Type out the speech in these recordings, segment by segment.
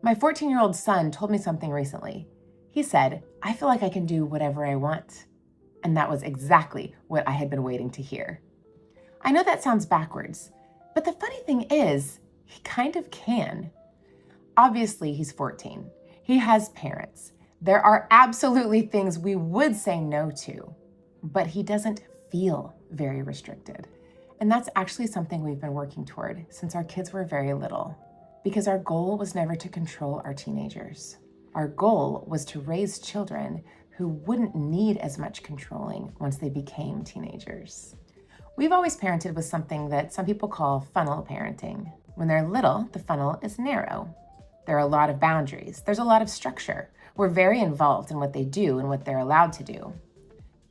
My 14-year-old son told me something recently. He said, "I feel like I can do whatever I want." And that was exactly what I had been waiting to hear. I know that sounds backwards, but the funny thing is, he kind of can. Obviously, he's 14. He has parents. There are absolutely things we would say no to, but he doesn't feel very restricted. And that's actually something we've been working toward since our kids were very little, because our goal was never to control our teenagers. Our goal was to raise children who wouldn't need as much controlling once they became teenagers. We've always parented with something that some people call funnel parenting. When they're little, the funnel is narrow. There are a lot of boundaries. There's a lot of structure. We're very involved in what they do and what they're allowed to do.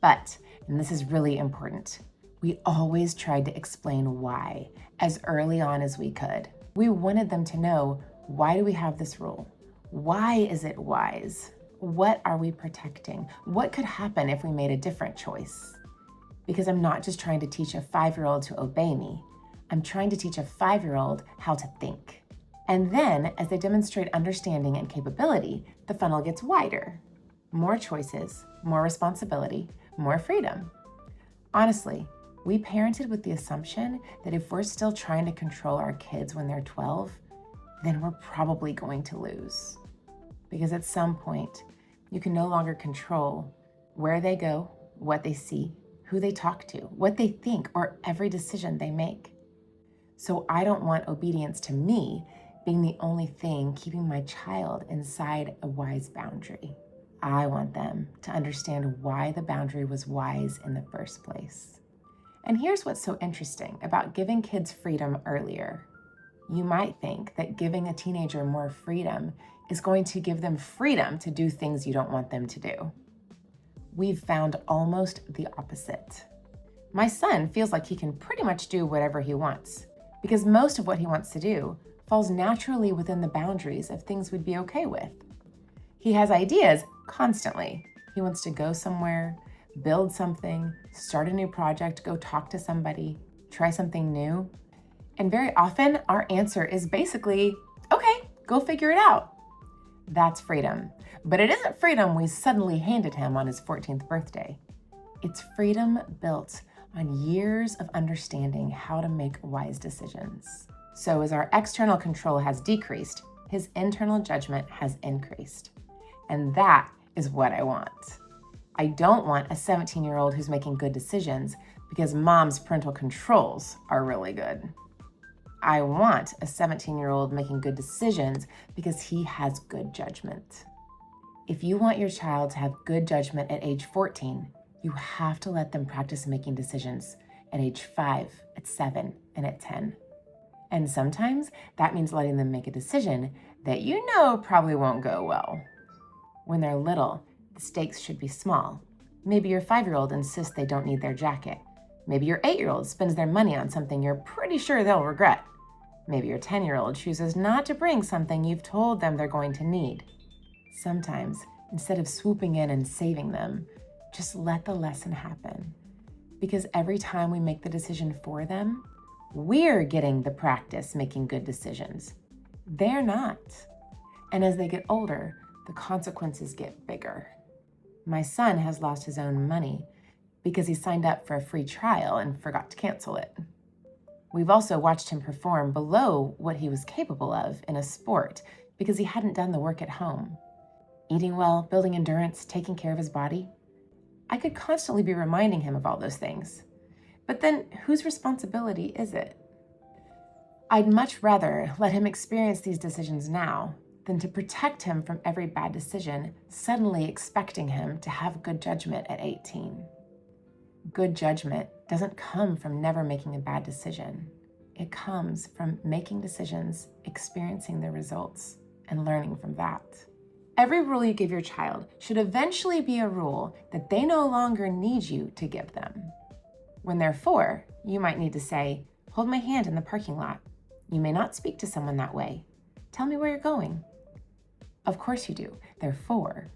But, and this is really important, we always tried to explain why as early on as we could. We wanted them to know, why do we have this rule? Why is it wise? What are we protecting? What could happen if we made a different choice? Because I'm not just trying to teach a 5-year-old to obey me. I'm trying to teach a 5-year-old how to think. And then, as they demonstrate understanding and capability, the funnel gets wider. More choices, more responsibility, more freedom. Honestly, we parented with the assumption that if we're still trying to control our kids when they're 12, then we're probably going to lose. Because at some point, you can no longer control where they go, what they see, who they talk to, what they think, or every decision they make. So I don't want obedience to me being the only thing keeping my child inside a wise boundary. I want them to understand why the boundary was wise in the first place. And here's what's so interesting about giving kids freedom earlier. You might think that giving a teenager more freedom is going to give them freedom to do things you don't want them to do. We've found almost the opposite. My son feels like he can pretty much do whatever he wants, because most of what he wants to do falls naturally within the boundaries of things we'd be okay with. He has ideas constantly. He wants to go somewhere, build something, start a new project, go talk to somebody, try something new. And very often our answer is basically, okay, go figure it out. That's freedom. But it isn't freedom we suddenly handed him on his 14th birthday. It's freedom built on years of understanding how to make wise decisions. So as our external control has decreased, his internal judgment has increased. And that is what I want. I don't want a 17-year-old who's making good decisions because mom's parental controls are really good. I want a 17-year-old making good decisions because he has good judgment. If you want your child to have good judgment at age 14, you have to let them practice making decisions at age 5, at 7, and at 10. And sometimes that means letting them make a decision that you know probably won't go well. When they're little, the stakes should be small. Maybe your 5-year-old insists they don't need their jacket. Maybe your 8-year-old spends their money on something you're pretty sure they'll regret. Maybe your 10-year-old chooses not to bring something you've told them they're going to need. Sometimes, instead of swooping in and saving them, just let the lesson happen. Because every time we make the decision for them, we're getting the practice making good decisions. They're not. And as they get older, the consequences get bigger. My son has lost his own money because he signed up for a free trial and forgot to cancel it. We've also watched him perform below what he was capable of in a sport because he hadn't done the work at home. Eating well, building endurance, taking care of his body. I could constantly be reminding him of all those things. But then whose responsibility is it? I'd much rather let him experience these decisions now than to protect him from every bad decision, suddenly expecting him to have good judgment at 18. Good judgment doesn't come from never making a bad decision. It comes from making decisions, experiencing the results, and learning from that. Every rule you give your child should eventually be a rule that they no longer need you to give them. When they're 4, you might need to say, "Hold my hand in the parking lot. You may not speak to someone that way. Tell me where you're going." Of course you do. They're 4.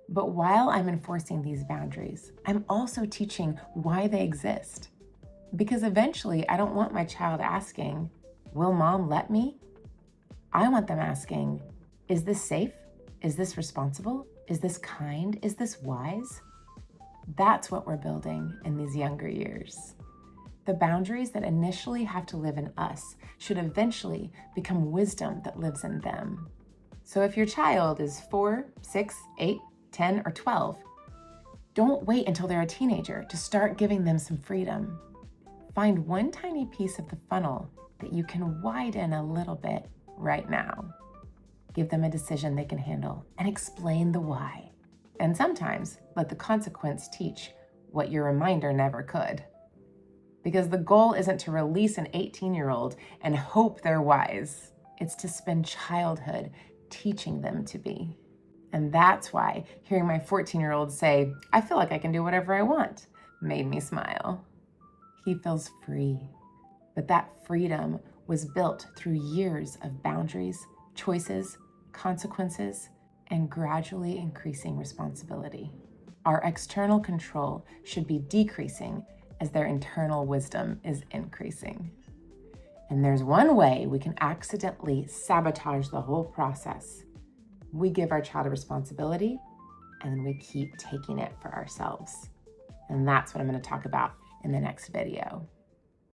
But while I'm enforcing these boundaries, I'm also teaching why they exist. Because eventually I don't want my child asking, "Will mom let me?" I want them asking, Is this safe? Is this responsible? Is this kind? Is this wise? That's what we're building in these younger years. The boundaries that initially have to live in us should eventually become wisdom that lives in them. So if your child is 4, 6, 8, 10, or 12, don't wait until they're a teenager to start giving them some freedom. Find one tiny piece of the funnel that you can widen a little bit right now. Give them a decision they can handle and explain the why. And sometimes let the consequence teach what your reminder never could. Because the goal isn't to release an 18-year-old and hope they're wise. It's to spend childhood teaching them to be. And that's why hearing my 14-year-old say, "I feel like I can do whatever I want," made me smile. He feels free. But that freedom was built through years of boundaries, choices, consequences, and gradually increasing responsibility. Our external control should be decreasing as their internal wisdom is increasing. And there's one way we can accidentally sabotage the whole process. We give our child a responsibility, and then we keep taking it for ourselves. And that's what I'm going to talk about in the next video.